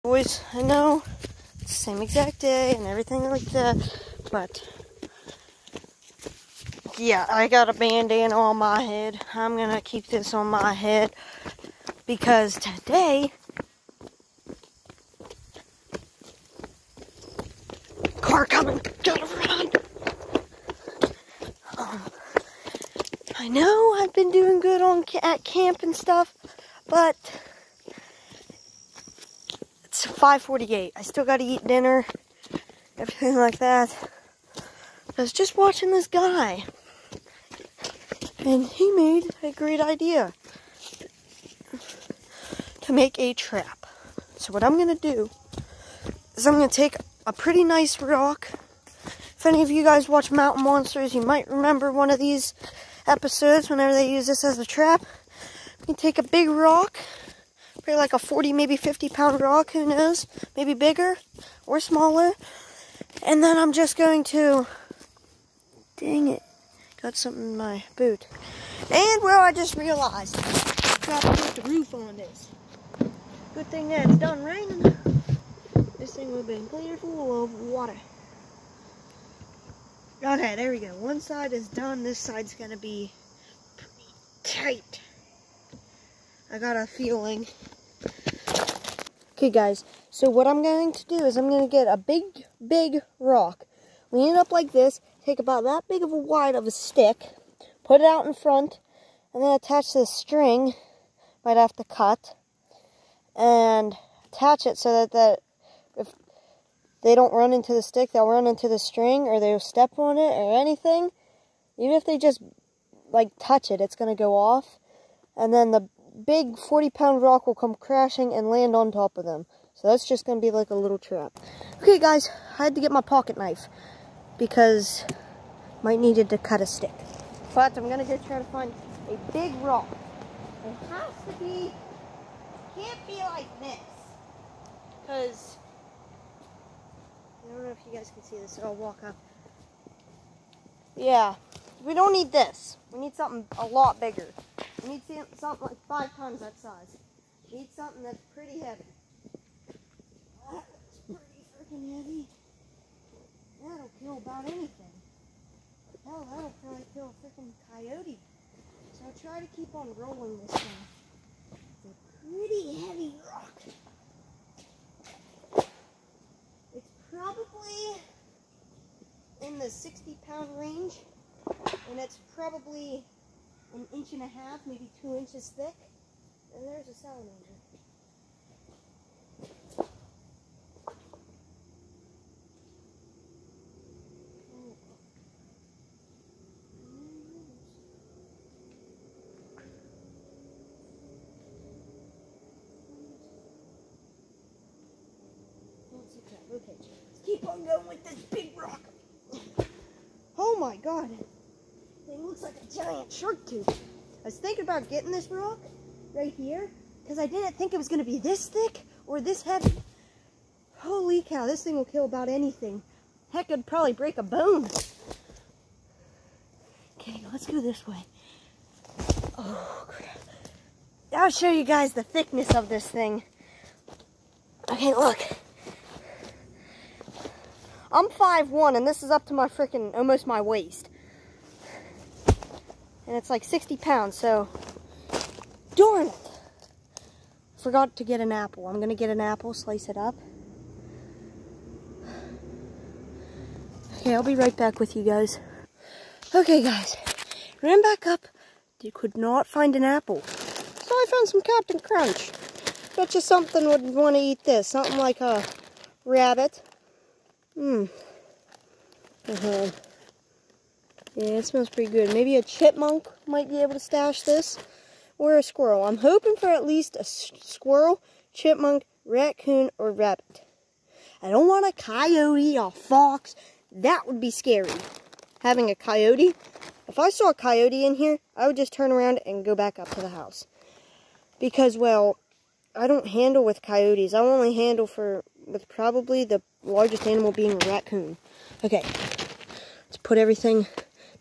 Boys, I know it's the same exact day and everything like that, but yeah, I got a bandana on my head. I'm gonna keep this on my head because today, car coming, gotta run. I know I've been doing good at camp and stuff, but it's 5:48. I still gotta eat dinner, everything like that. I was just watching this guy, and he made a great idea to make a trap. So what I'm gonna do is I'm gonna take a pretty nice rock. If any of you guys watch Mountain Monsters, you might remember one of these episodes whenever they use this as a trap. You take a big rock, probably like a 40, maybe 50-pound rock, who knows, maybe bigger or smaller. And then I'm just going to, dang it, got something in my boot. And well, I just realized, I forgot to put the roof on this. Good thing that it's done raining. This thing would have been clear full of water. Okay, there we go. One side is done. This side's gonna be pretty tight. I got a feeling. Okay, guys. So what I'm going to do is I'm going to get a big rock, lean it up like this, take about that big of a wide of a stick, put it out in front, and then attach this string. Might have to cut and attach it so that if they don't run into the stick, they'll run into the string, or they'll step on it, or anything. Even if they just, like, touch it, it's going to go off. And then the big 40-pound rock will come crashing and land on top of them. So that's just going to be like a little trap. Okay, guys, I had to get my pocket knife because might needed to cut a stick. But I'm going to go try to find a big rock. It has to be, can't be like this. Because I don't know if you guys can see this, so I'll walk up. Yeah, we don't need this. We need something a lot bigger. We need something like 5 times that size. We need something that's pretty heavy. That's pretty freaking heavy. That'll kill about anything. Hell, that'll probably kill a freaking coyote. So I'll try to keep on rolling this thing. It's a pretty heavy rock. Probably in the 60-pound range, and it's probably 1.5 inches, maybe 2 inches thick. And there's a salamander. Okay, let's keep on going with this big rock. Oh my god. Thing looks like a giant shark tooth. I was thinking about getting this rock right here because I didn't think it was going to be this thick or this heavy. Holy cow, this thing will kill about anything. Heck, it'd probably break a bone. Okay, let's go this way. Oh, crap. I'll show you guys the thickness of this thing. Okay, look. I'm 5'1", and this is up to my freaking, almost my waist. And it's like 60 pounds, so, darn it. Forgot to get an apple. I'm gonna get an apple, slice it up. Okay, I'll be right back with you guys. Okay, guys, ran back up. You could not find an apple. So I found some Captain Crunch. Bet you something would want to eat this. Something like a rabbit. Yeah, it smells pretty good. Maybe a chipmunk might be able to stash this. Or a squirrel. I'm hoping for at least a squirrel, chipmunk, raccoon, or rabbit. I don't want a coyote or fox. That would be scary. Having a coyote. If I saw a coyote in here, I would just turn around and go back up to the house. Because, well, I don't handle with coyotes. I only handle with probably the largest animal being a raccoon. Okay, let's put everything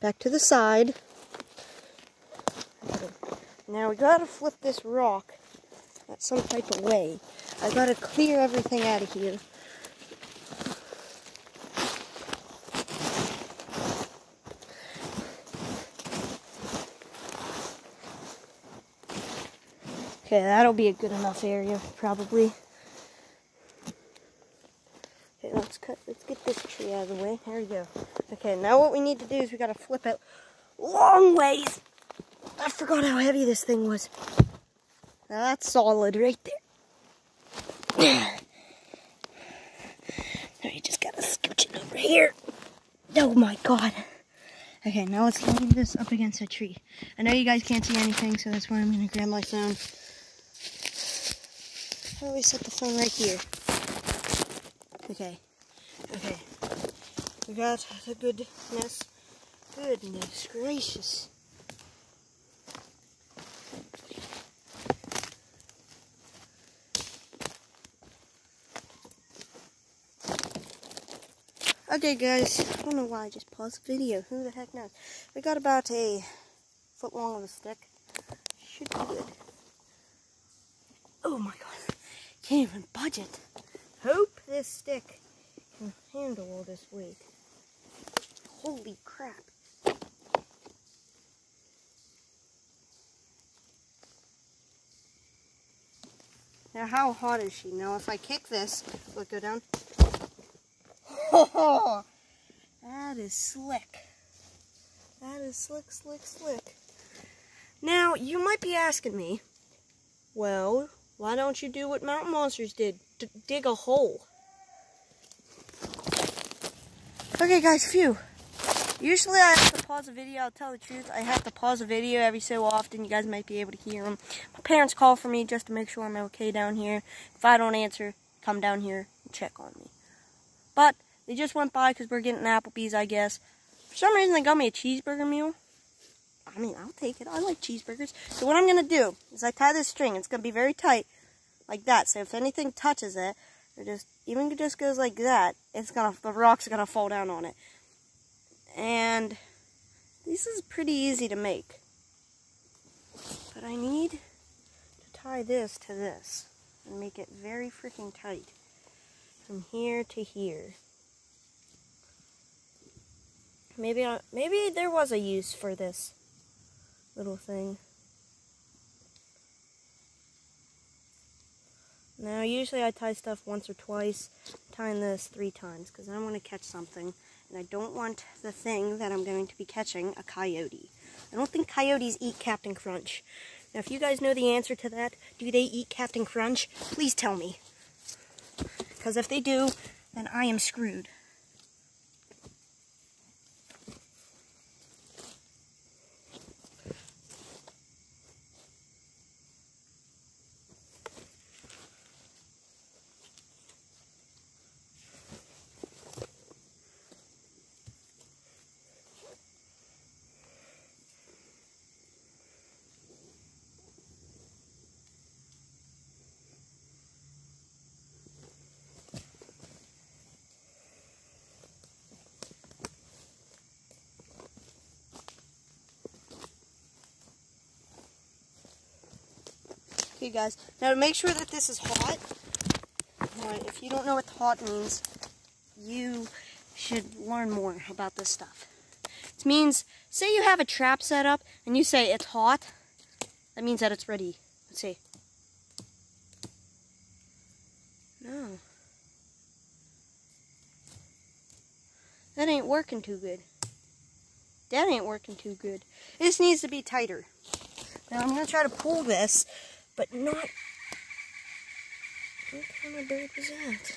back to the side. Now we gotta flip this rock some type of way. I gotta clear everything out of here. Okay, that'll be a good enough area, probably. Okay, let's get this tree out of the way. There we go. Okay, now what we need to do is we gotta flip it long ways. I forgot how heavy this thing was. Now that's solid right there. Now you just gotta scooch it over here. Oh my god. Okay, now let's lean this up against a tree. I know you guys can't see anything, so that's why I'm gonna grab my phone. I always set the phone right here. Okay. Okay. We got the goodness. Goodness gracious. Okay guys, I don't know why I just paused the video. Who the heck knows? We got about a foot long of a stick. Should be good. Oh my god. Can't even budge it. Hope this stick can handle all this weight. Holy crap. Now how hot is she? Now if I kick this, will it go down? Oh, that is slick. That is slick, slick, slick. Now, you might be asking me, well, why don't you do what Mountain Monsters did? Dig a hole. Okay, guys, phew. Usually I have to pause the video, I'll tell the truth. I have to pause the video every so often. You guys might be able to hear them. My parents call for me just to make sure I'm okay down here. If I don't answer, come down here and check on me. But they just went by because we're getting Applebee's, I guess. For some reason, they got me a cheeseburger meal. I mean, I'll take it. I like cheeseburgers. So what I'm going to do is I tie this string. It's going to be very tight, like that. So if anything touches it, or even if it just goes like that, the rocks are going to fall down on it. And this is pretty easy to make. But I need to tie this to this and make it very freaking tight from here to here. Maybe there was a use for this little thing. Now, usually I tie stuff once or twice. I'm tying this 3 times because I want to catch something. And I don't want the thing that I'm going to be catching, a coyote. I don't think coyotes eat Captain Crunch. Now, if you guys know the answer to that, do they eat Captain Crunch? Please tell me. Because if they do, then I am screwed. Okay guys, now to make sure that this is hot, if you don't know what hot means, you should learn more about this stuff. It means, say you have a trap set up and you say it's hot, that means that it's ready. Let's see. No. That ain't working too good. That ain't working too good. This needs to be tighter. Now I'm going to try to pull this, but not... What kind of bird was that?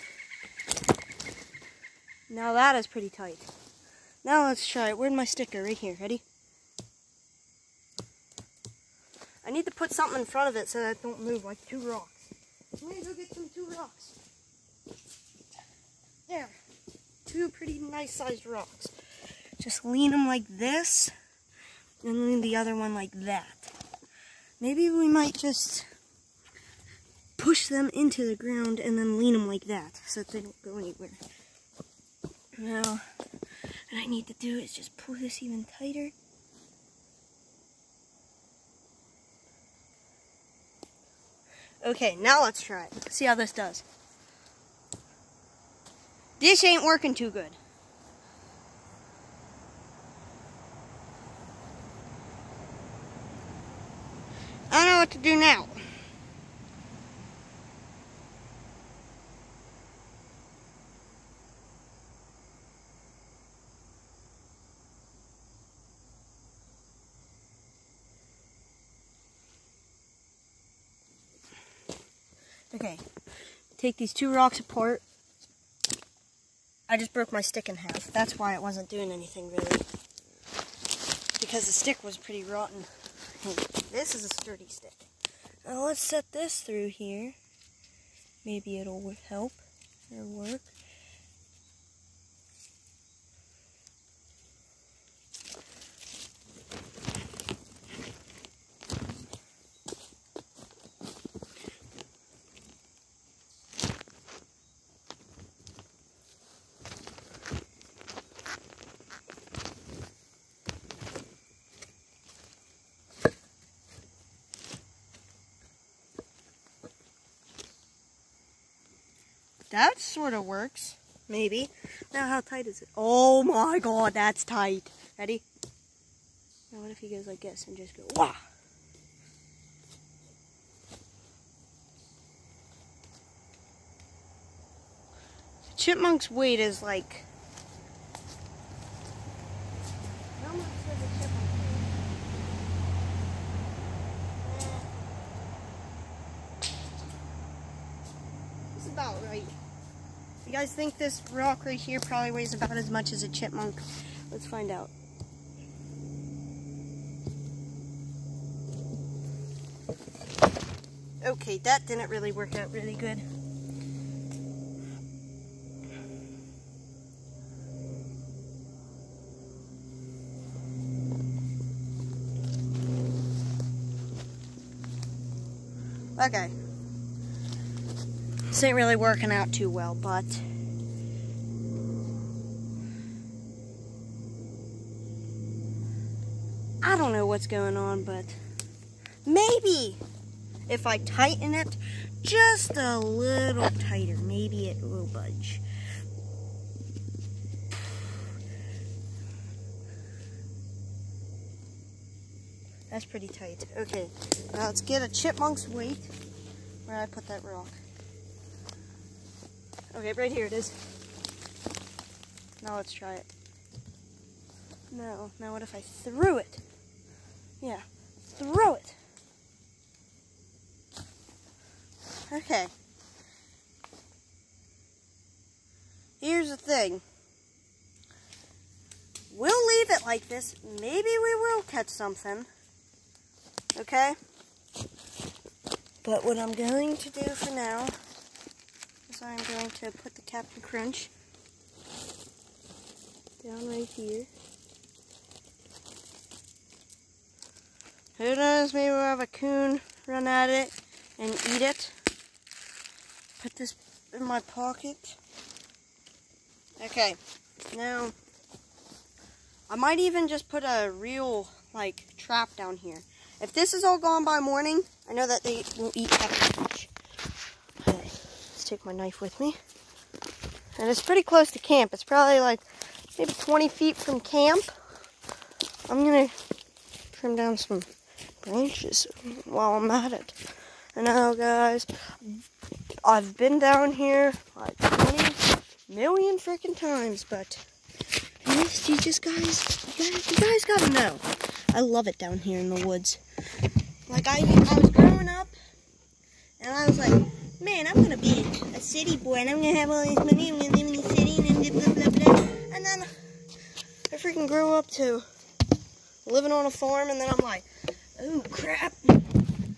Now that is pretty tight. Now let's try it. Where's my sticker? Right here. Ready? I need to put something in front of it so that it don't move, like 2 rocks. I'm going to go get some 2 rocks. There. 2 pretty nice sized rocks. Just lean them like this, and lean the other one like that. Maybe we might just push them into the ground and then lean them like that so that they don't go anywhere. Now, what I need to do is just pull this even tighter. Okay, now let's try it. See how this does. This ain't working too good. I don't know what to do now. Okay, take these two rocks apart. I just broke my stick in half. That's why it wasn't doing anything really. Because the stick was pretty rotten. This is a sturdy stick. Now let's set this through here. Maybe it'll help or work. That sort of works, maybe. Now how tight is it? Oh my god, that's tight. Ready? Now what if he goes like this and just go, wah! The chipmunk's weight is like... How much does a chipmunk weigh? This is about right. You guys think this rock right here probably weighs about as much as a chipmunk? Let's find out. Okay, that didn't really work out really good. Okay. This ain't really working out too well, but I don't know what's going on, but maybe if I tighten it just a little tighter, maybe it will budge. That's pretty tight. Okay, now let's get a chipmunk's weight. Where I put that rock. Okay, right here it is. Now let's try it. No, now what if I threw it? Yeah, throw it. Okay. Here's the thing. We'll leave it like this. Maybe we will catch something. Okay? But what I'm going to do for now is I'm going to put the Captain Crunch down right here. Who knows, maybe we'll have a coon run at it and eat it. Put this in my pocket. Okay, now I might even just put a real trap down here. If this is all gone by morning, I know that they won't eat Captain Crunch. Okay, let's take my knife with me. And it's pretty close to camp. It's probably maybe 20 feet from camp. I'm gonna trim down some branches while I'm at it. I know, guys, I've been down here 20 million freaking times, but you guys gotta know. I love it down here in the woods. I was growing up, and I was like, man, I'm gonna be a city boy, and I'm gonna have all this money, I'm gonna live in the city, and blah, blah, blah, blah. And then I freaking grew up to living on a farm, and then I'm like, oh crap,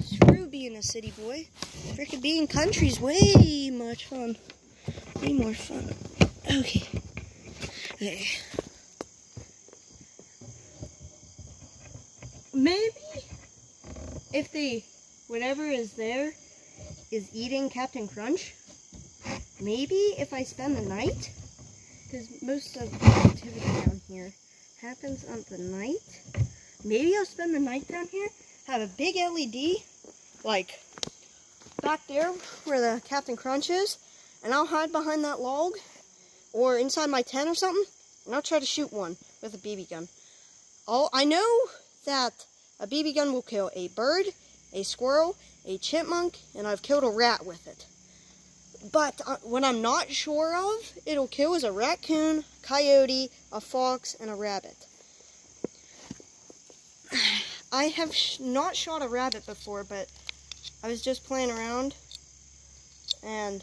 screw being a city boy. Freaking being country's way much fun. Way more fun. Okay. Okay. Maybe if whatever is there is eating Captain Crunch, maybe if I spend the night, because most of the activity down here happens on the night, maybe I'll spend the night down here, have a big LED, about back there where the Captain Crunch is, and I'll hide behind that log or inside my tent or something, and I'll try to shoot one with a BB gun. I know that a BB gun will kill a bird, a squirrel, a chipmunk, and I've killed a rat with it. But what I'm not sure of, it'll kill is a raccoon, coyote, a fox, and a rabbit. I have not shot a rabbit before, but I was just playing around, and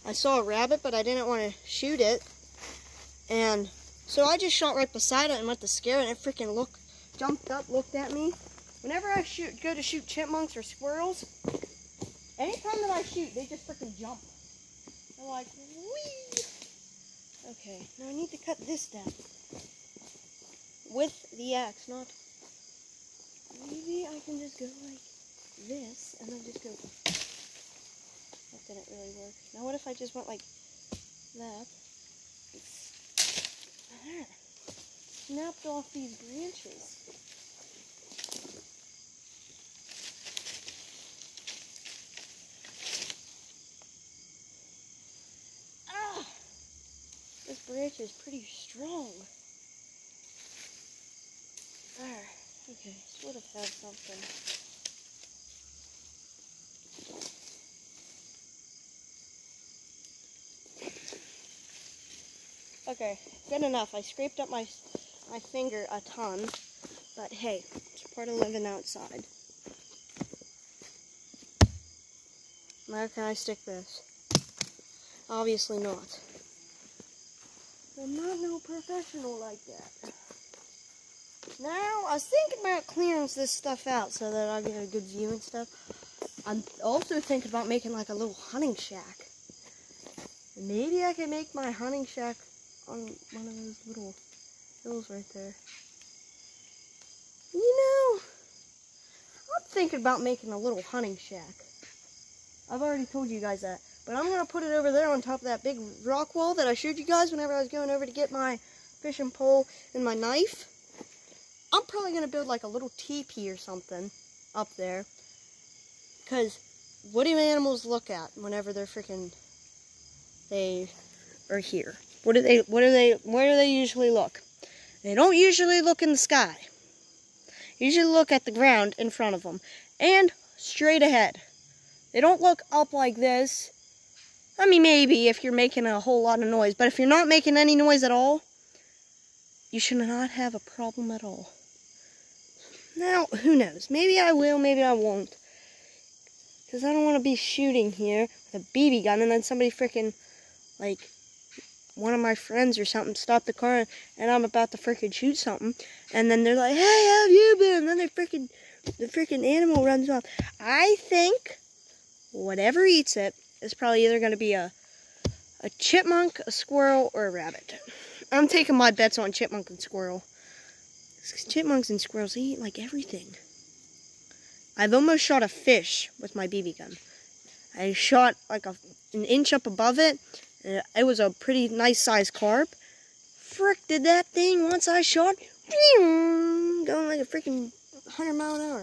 I saw a rabbit, but I didn't want to shoot it, and so I just shot right beside it and went to scare it, and it freaking jumped up, looked at me. Whenever I go to shoot chipmunks or squirrels, anytime that I shoot, they just freaking jump. They're like, whee! Okay, now I need to cut this down with the axe, not... Maybe I can just go like this, and then just go... That didn't really work. Now what if I just went like that? There. Snapped off these branches. Ah! This branch is pretty strong. There. Okay, sort of have something. Okay, good enough. I scraped up my finger a ton, but hey, it's part of living outside. Where can I stick this? Obviously not. I'm not no professional like that. Now, I was thinking about clearing this stuff out so that I get a good view and stuff. I'm also thinking about making like a little hunting shack. And maybe I can make my hunting shack on one of those little hills right there. You know, I'm thinking about making a little hunting shack. I've already told you guys that. But I'm going to put it over there on top of that big rock wall that I showed you guys whenever I was going over to get my fishing pole and my knife. I'm probably going to build like a little teepee or something up there. Because what do animals look at whenever they are here? Where do they usually look? They don't usually look in the sky. They usually look at the ground in front of them. And straight ahead. They don't look up like this. I mean, maybe if you're making a whole lot of noise. But if you're not making any noise at all, you should not have a problem at all. Now, who knows? Maybe I will, maybe I won't. Because I don't want to be shooting here with a BB gun and then somebody freaking, like, one of my friends or something stop the car and I'm about to freaking shoot something. And then they're like, hey, how have you been? And then the freaking animal runs off. I think whatever eats it is probably either going to be a chipmunk, a squirrel, or a rabbit. I'm taking my bets on chipmunk and squirrel. Chipmunks and squirrels, they eat like everything. I've almost shot a fish with my BB gun. I shot like an inch up above it. It was a pretty nice sized carp. Frick, did that thing once I shot, going like a freaking 100 mile an hour.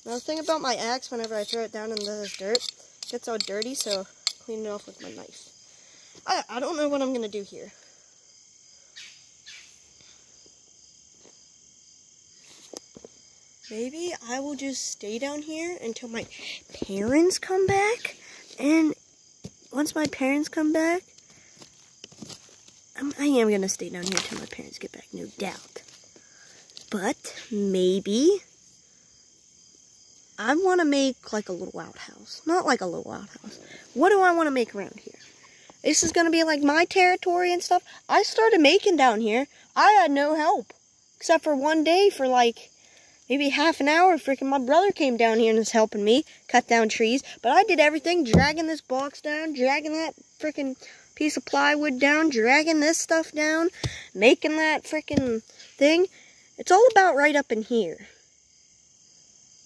Now the thing about my axe, whenever I throw it down into this dirt, it gets all dirty, so I clean it off with my knife. I don't know what I'm going to do here. Maybe I will just stay down here until my parents come back. And once my parents come back, I am going to stay down here until my parents get back, no doubt. But maybe I want to make like a little outhouse. Not like a little outhouse. What do I want to make around here? This is going to be like my territory and stuff. I started making down here. I had no help. Except for one day for like maybe half an hour, freaking my brother came down here and was helping me cut down trees. But I did everything, dragging this box down, dragging that freaking piece of plywood down, dragging this stuff down, making that freaking thing. It's all about right up in here.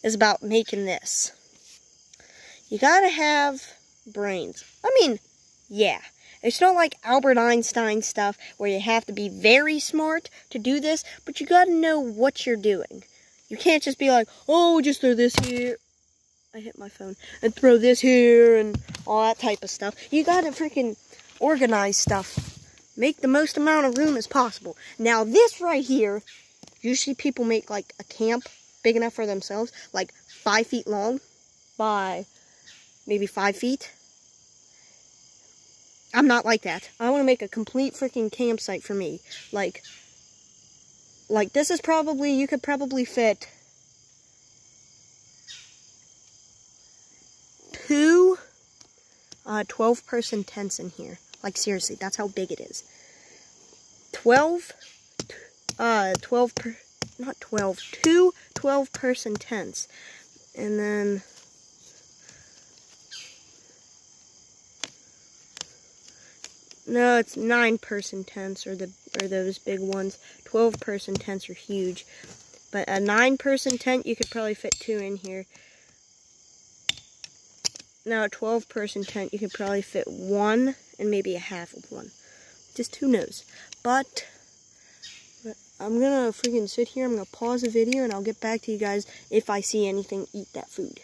It's about making this. You gotta have brains. I mean, yeah. It's not like Albert Einstein stuff where you have to be very smart to do this, but you gotta know what you're doing. You can't just be like, oh, just throw this here. I hit my phone. And throw this here and all that type of stuff. You gotta freaking organize stuff. Make the most amount of room as possible. Now this right here, usually people make like a camp big enough for themselves, like 5 feet long by maybe 5 feet. I'm not like that. I want to make a complete freaking campsite for me. Like this is probably, you could probably fit 2 12-person tents in here. Like seriously, that's how big it is. 2 12-person tents. And then no, it's 9-person tents or those big ones. 12-person tents are huge. But a 9-person tent, you could probably fit 2 in here. Now a 12-person tent, you could probably fit 1 and maybe a half of 1. Just who knows. But I'm gonna freaking sit here, I'm gonna pause the video, and I'll get back to you guys if I see anything eat that food.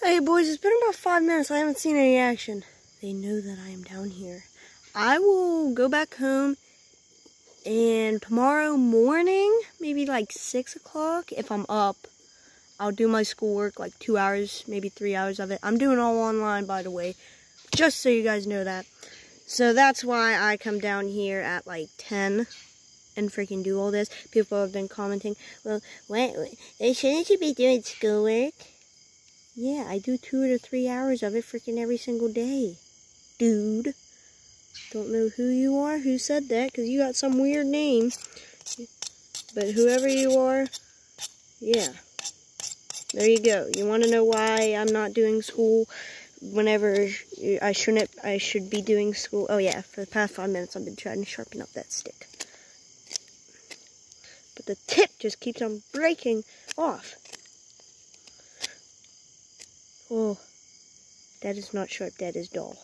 Hey boys, it's been about 5 minutes, I haven't seen any action. They know that I am down here. I will go back home, and tomorrow morning, maybe like 6 o'clock, if I'm up, I'll do my schoolwork, like 2 hours, maybe 3 hours of it. I'm doing all online, by the way, just so you guys know that. So that's why I come down here at like 10 and freaking do all this. People have been commenting, well, shouldn't you be doing schoolwork? Yeah, I do 2 to 3 hours of it freaking every single day. Dude. Don't know who you are, who said that, because you got some weird name. But whoever you are, yeah. There you go. You want to know why I'm not doing school whenever I should be doing school? Oh yeah, for the past 5 minutes I've been trying to sharpen up that stick. But the tip just keeps on breaking off. Oh, that is not sharp, that is dull.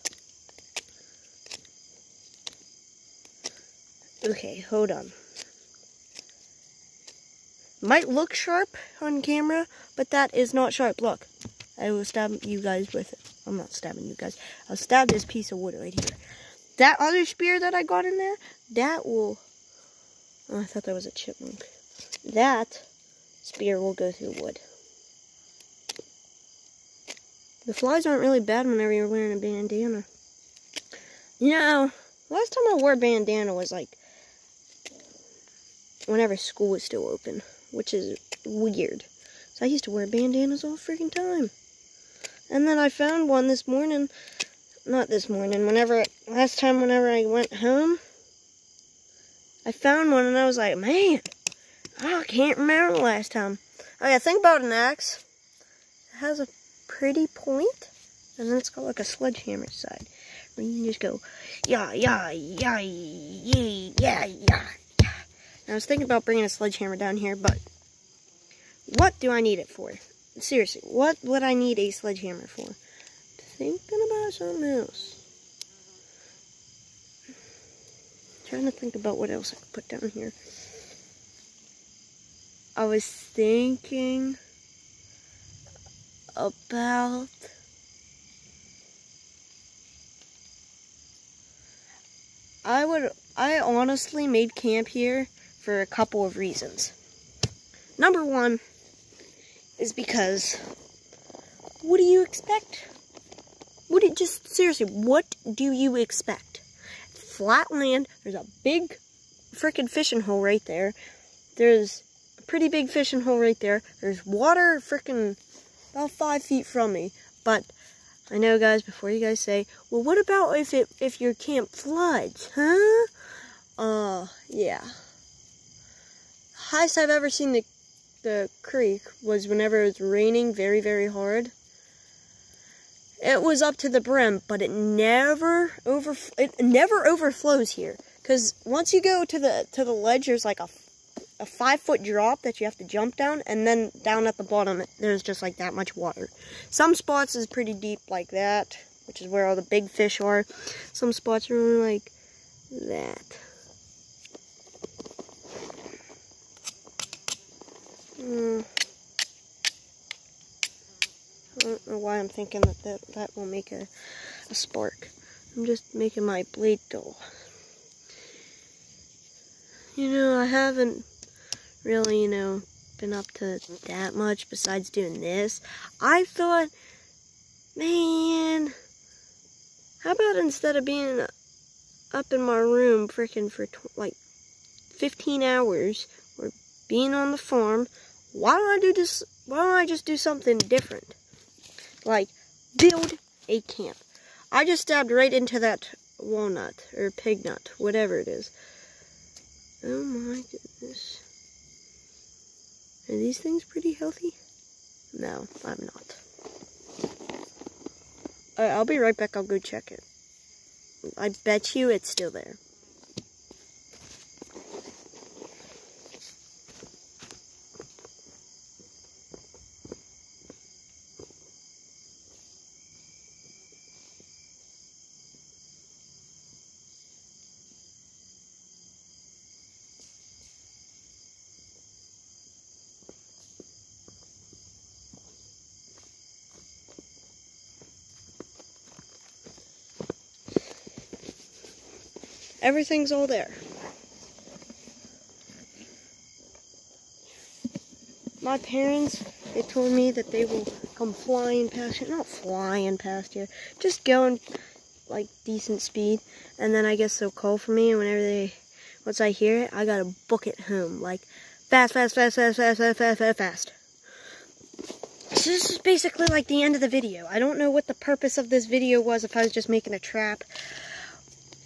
Okay, hold on. Might look sharp on camera, but that is not sharp. Look, I will stab you guys with it. I'm not stabbing you guys. I'll stab this piece of wood right here. That other spear that I got in there, that will... Oh, I thought that was a chipmunk. That spear will go through wood. The flies aren't really bad whenever you're wearing a bandana. You know, last time I wore a bandana was like whenever school was still open, which is weird. So I used to wear bandanas all freaking time. And then I found one this morning, not this morning, last time whenever I went home, I found one and I was like, man, I can't remember the last time. Oh yeah, think about an axe. It has a pretty point, and then it's got like a sledgehammer side, where you can just go, yeah, yeah, yeah, yeah, yeah, yeah. I was thinking about bringing a sledgehammer down here, but what do I need it for? Seriously, what would I need a sledgehammer for? Thinking about something else. Trying to think about what else I could put down here. I was thinking about... I honestly made camp here for a couple of reasons. Number one is because, what do you expect? Seriously, what do you expect? Flat land, there's a big freaking fishing hole right there. There's a pretty big fishing hole right there. There's water freaking about 5 feet from me. But I know, guys, before you guys say, well, what about if your camp floods, huh? Yeah. Highest I've ever seen the creek was whenever it was raining very, very hard. It was up to the brim, but it never overflows here. Because once you go to the ledge, there's like a 5-foot drop that you have to jump down, and then down at the bottom, there's just like that much water. Some spots is pretty deep like that, which is where all the big fish are. Some spots are only like that. I don't know why I'm thinking that will make a spark. I'm just making my blade dull. You know, I haven't really, been up to that much besides doing this. I thought, man, how about instead of being up in my room freaking for like 15 hours or being on the farm, why don't I just do something different? Like build a camp. I just stabbed right into that walnut or pig nut, whatever it is. Oh my goodness. Are these things pretty healthy? No, I'm not. Alright, I'll be right back. I'll go check it. I bet you it's still there. Everything's all there. My parents, they told me that they will come flying past here. Not flying past here. Just going like decent speed. And then I guess they'll call for me. And once I hear it, I gotta book it home. Like fast. So this is basically like the end of the video. I don't know what the purpose of this video was, if I was just making a trap.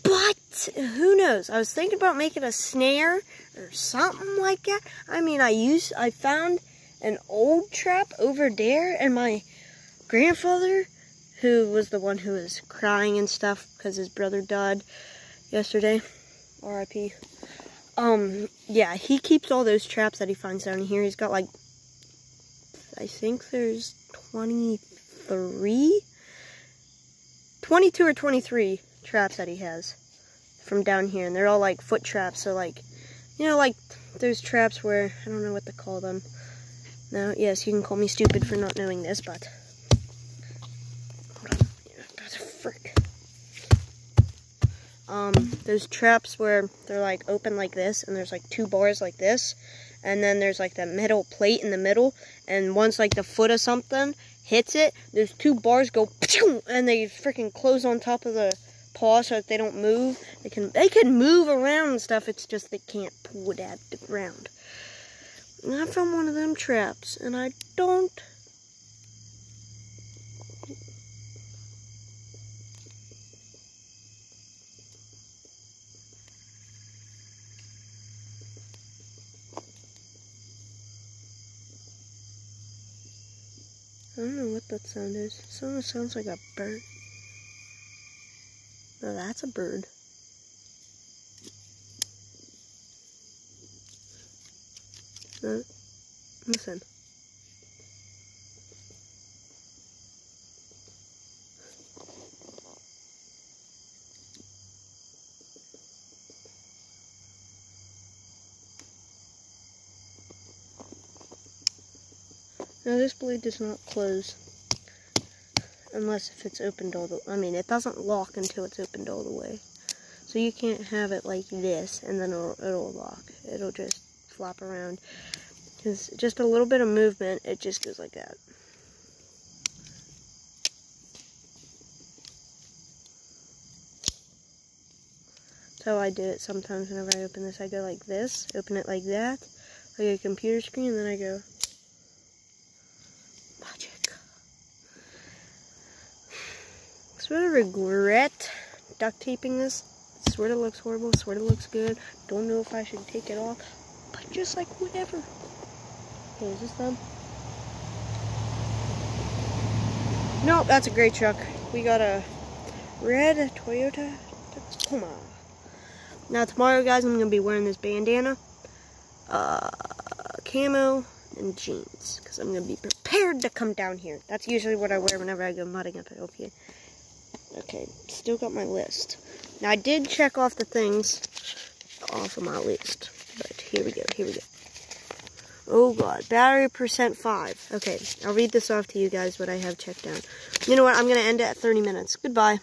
But who knows? I was thinking about making a snare or something like that. I mean, I found an old trap over there, and my grandfather, who was the one who was crying and stuff because his brother died yesterday, R.I.P. Yeah, he keeps all those traps that he finds down here. He's got like, I think there's 22 or 23 traps that he has from down here, and they're all like foot traps. So like, like those traps where, I don't know what to call them. No, yes, you can call me stupid for not knowing this, but hold on. Yeah, that's a frick. Those traps where they're like open like this, and there's like 2 bars like this, and then there's like that metal plate in the middle, and once like the foot of something hits it, there's 2 bars go, and they freaking close on top of the paw so that they don't move. They can move around and stuff, it's just they can't pull it out the ground. And I found one of them traps, and I don't know what that sound is. It almost sounds like a bird. No, that's a bird. No, listen. Now this blade does not close. Unless if it's opened all the way. I mean, it doesn't lock until it's opened all the way. So you can't have it like this and then it'll lock. It'll just flop around. Because just a little bit of movement, it just goes like that. So I do it sometimes whenever I open this. I go like this, open it like that, like a computer screen, and then I go magic. Sort of regret duct taping this. Sort of looks horrible, sort of looks good. Don't know if I should take it off, but just like whatever. Okay, is this them? Nope, that's a great truck. We got a red Toyota Tacoma. Now tomorrow, guys, I'm going to be wearing this bandana, camo, and jeans. Because I'm going to be prepared to come down here. That's usually what I wear whenever I go mudding up at LPA. Okay, still got my list. Now, I did check off the things off of my list. But here we go, here we go. Oh god, battery percent 5. Okay, I'll read this off to you guys what I have checked down. You know what, I'm going to end it at 30 minutes. Goodbye.